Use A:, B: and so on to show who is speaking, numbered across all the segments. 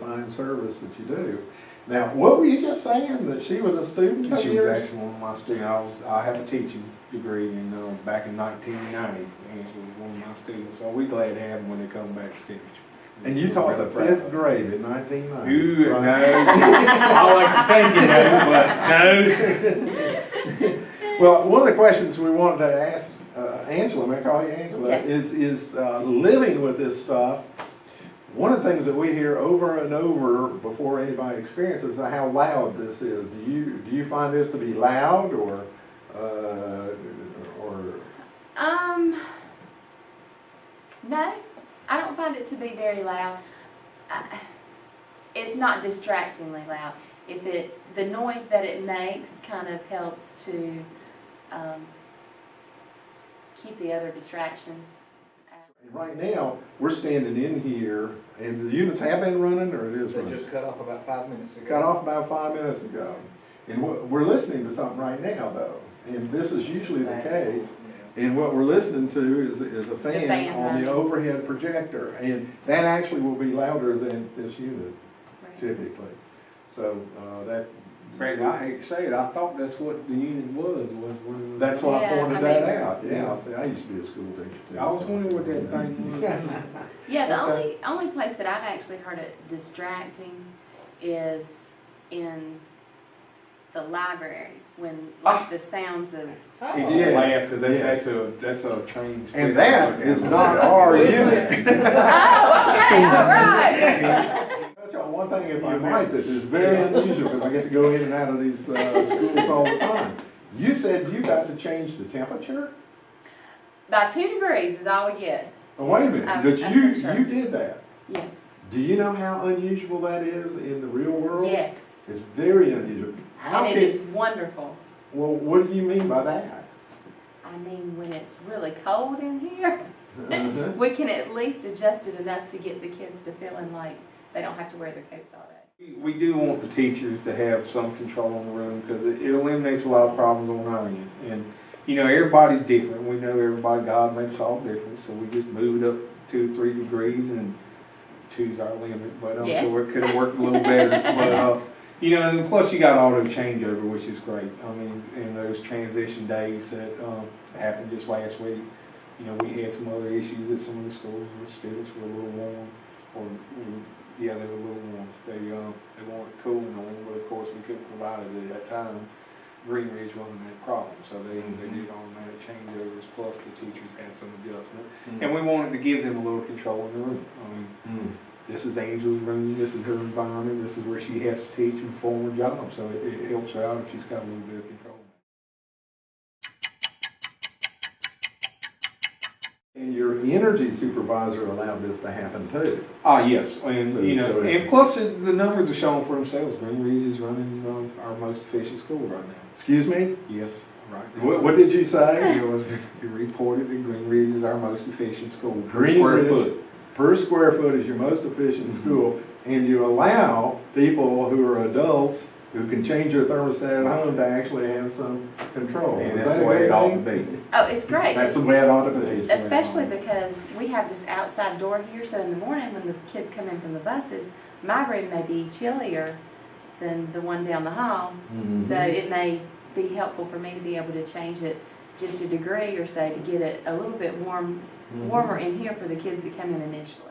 A: fine service that you do. Now, what were you just saying, that she was a student of
B: She was
A: yours?
B: actually one of my students. I have a teaching degree back in 1990, and she was one of my students. So we're glad to have them when they come back to teach.
A: And you taught the 5th grade in 1990.
B: Ooh,
A: right?
B: no. I like to think but no.
A: Well, one of the questions we wanted to ask Angela, may I call you Angela,
C: Yes.
A: is living with this stuff. One of the things that we hear over and over before anybody experiences is how loud this is. Do you find this to be loud or
C: No, I don't find it to be very loud. It's not distractingly loud. The noise that it makes kind of helps to keep the other distractions out.
A: Right now, we're standing in here, and the units have been running, or it is
D: They
A: running?
D: just cut off about 5 minutes ago.
A: Cut off about 5 minutes ago. And we're listening to something right now, though, and this is usually the case. And what we're listening to is a fan on
C: running.
A: the overhead projector, and that actually will be louder than this unit
C: Right.
A: typically. So that.
B: In fact, I hate to say it, I thought that's what the unit was when.
A: That's why I
C: Yeah,
A: pointed
C: I
A: that
C: mean-
A: out. Yeah, see, I used to be a school teacher too.
B: I was
A: so.
B: wondering what that thing was.
C: Yeah, the
B: Okay.
C: only place that I've actually heard it distracting is in the library when the sounds of
B: He's
A: Yes,
B: gonna laugh, 'cause
A: yes.
B: that's a trained.
A: And that is not our unit.
C: oh, okay, all right.
A: Touch on one thing, if I might, that is very unusual, because I get to go in and out of these schools all the time. You said you got to change the temperature?
C: By 2 degrees is all we get.
A: Oh, wait a minute,
C: I'm
A: but
C: pretty sure.
A: you did that.
C: Yes.
A: Do you know how unusual that is in the real world?
C: Yes.
A: It's very unusual. How
C: And it is wonderful.
A: Well, what do you mean by that?
C: I mean, when it's really cold in here,
A: Uh-huh.
C: we can at least adjust it enough to get the kids to feeling like they don't have to wear their coats all day.
B: We do want the teachers to have some control in the room because it eliminates a lot of problems on our end. And, everybody's different. We know everybody, God makes all different. So we just moved up 2 or 3 degrees, and 2's our limit. But I'm
C: Yes.
B: sure it could have worked a little better. But, and plus you got auto changeover, which is great. I mean, in those transition days that happened just last week, we had some other issues at some of the schools where students were a little warm, they were a little warm. They weren't cooling on, but of course we couldn't provide it at that time. Greenridge wasn't that problem, so they did automatic changeovers, plus the teachers had some adjustment. And we wanted to give them a little control in the room. I mean, this is Angel's room, this is her environment, this is where she has to teach and perform her job, so it helps her out if she's got a little bit of control.
A: And your energy supervisor allowed this to happen too.
B: Yes, and and plus the numbers are showing for themselves. Greenridge is running our most efficient school right now.
A: Excuse me?
B: Yes, right now.
A: What did you say?
B: It was reported that Greenridge is our most efficient school per
A: Greenridge,
B: square foot.
A: Per square foot is your most efficient school, and you allow people who are adults who can change their thermostat at home to actually have some control.
B: And
A: Is
B: that's
A: that
B: the
A: a
B: way
A: good
B: it ought to
A: thing?
B: be.
C: Oh, it's great.
A: That's the way it ought to be.
C: Especially because we have this outside door here, so in the morning when the kids come in from the buses, my room may be chillier than the one down the hall.
A: Mhm.
C: So it may be helpful for me to be able to change it just a degree or so to get it a little bit warmer in here for the kids that come in initially.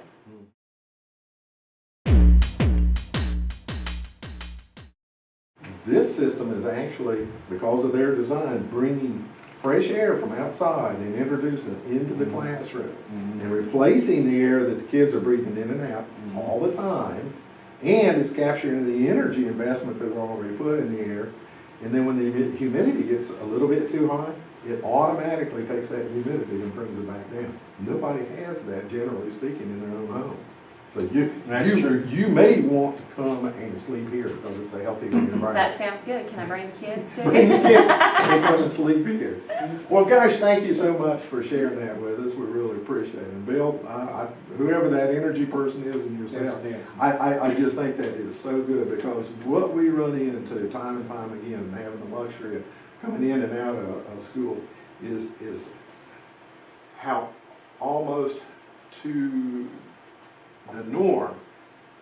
A: This system is actually, because of their design, bringing fresh air from outside and introducing it into the classroom and replacing the air that the kids are breathing in and out all the time, and it's capturing the energy investment that we've already put in the air. And then when the humidity gets a little bit too high, it automatically takes that humidity and brings it back down. Nobody has that, generally speaking, in their own home. So you may want to come and sleep here because it's a healthy environment.
C: That sounds good. Can I bring the kids too?
A: Bring the kids and come and sleep here. Well, guys, thank you so much for sharing that with us. We really appreciate it. And Bill, whoever that energy person is in yourself,
B: Yes.
A: I just think that is so good, because what we run into time and time again, and having the luxury of coming in and out of schools, is how almost to the norm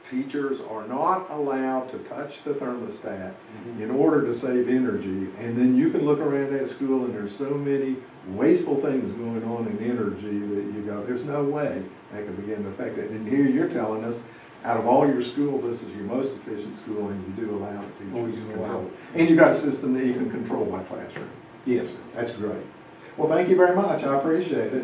A: teachers are not allowed to touch the thermostat in order to save energy. And then you can look around that school and there's so many wasteful things going on in energy that you go, there's no way that can begin to affect it. And here you're telling us, out of all your schools, this is your most efficient school, and you do allow the
B: Oh,
A: teachers
B: you
A: to
B: do allow
A: control.
B: it.
A: And you've got a system that you can control by classroom.
B: Yes, sir.
A: That's great. Well, thank you very much. I appreciate it.